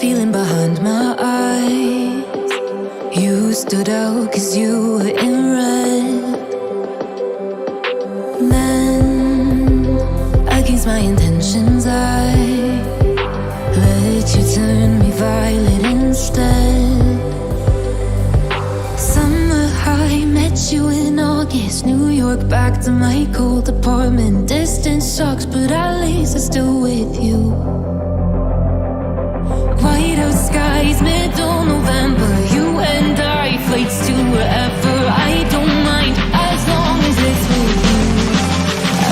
feeling behind my eyes. You stood out 'cause you were in red. Then, against my intentions, I let you turn me violet instead. Summer high, met you in August. New York, back to my cold apartment. Distance sucks, but at least I'm still with you. White out skies, middle November. You and I, flights to wherever. I don't mind, as long as it's with you.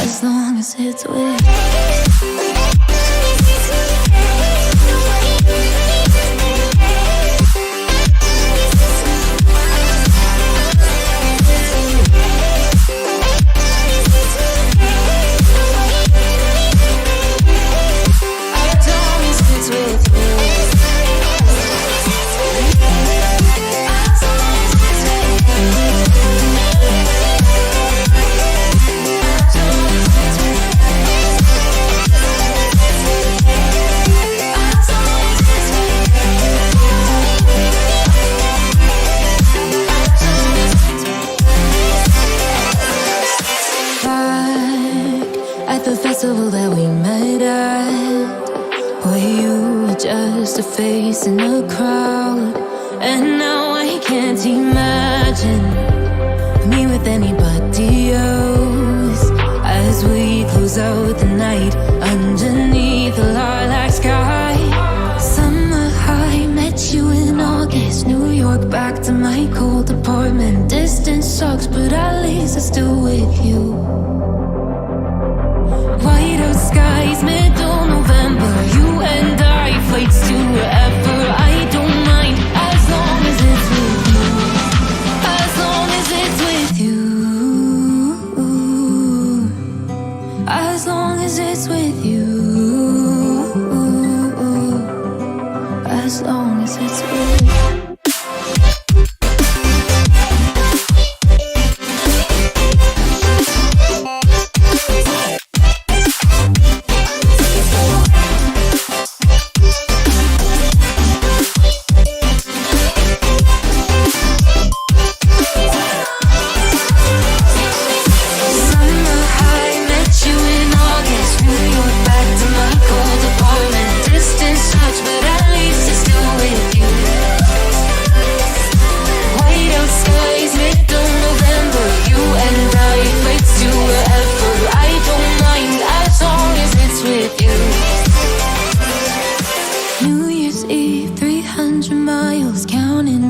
As long as it's with you. At the festival that we met at, where you were just a face in a crowd. And now I can't imagine me with anybody else. As we close out the night underneath the lilac sky. Summer high, met you in August. New York, back to my cold apartment. Distance sucks, but at least I'm still with you. White out skies, middle November. You and I, flights to wherever. I don't mind, as long as it's with you. As long as it's with you. As long as it's with you. As long as it's with you.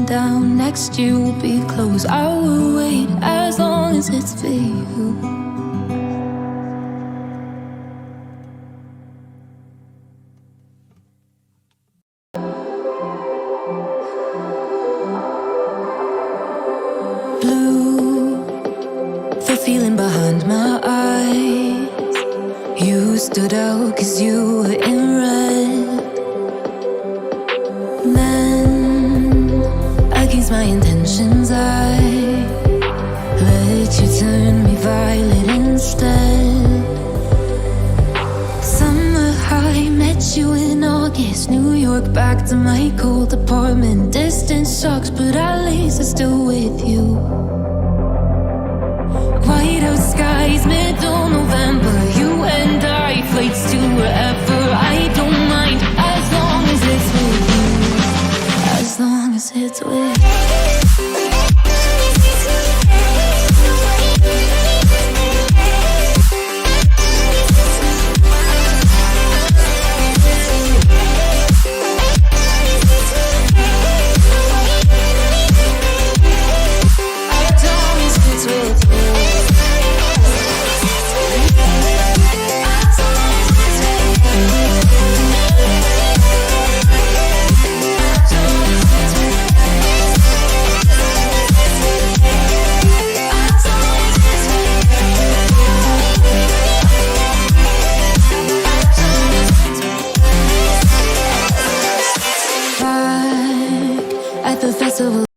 Down next year will be close. I will wait as long as it's for you. Blue, the feeling behind my eyes. You stood out 'cause you were in red. Against my intentions, I let you turn me violet instead. Summer high, met you in August. New York, back to my cold apartment. Distance sucks, but at least I'm still with you. White out skies, middle November. You and I, flights to wherever. I don't mind, as long as it's with you. As long as it's with you. At the festival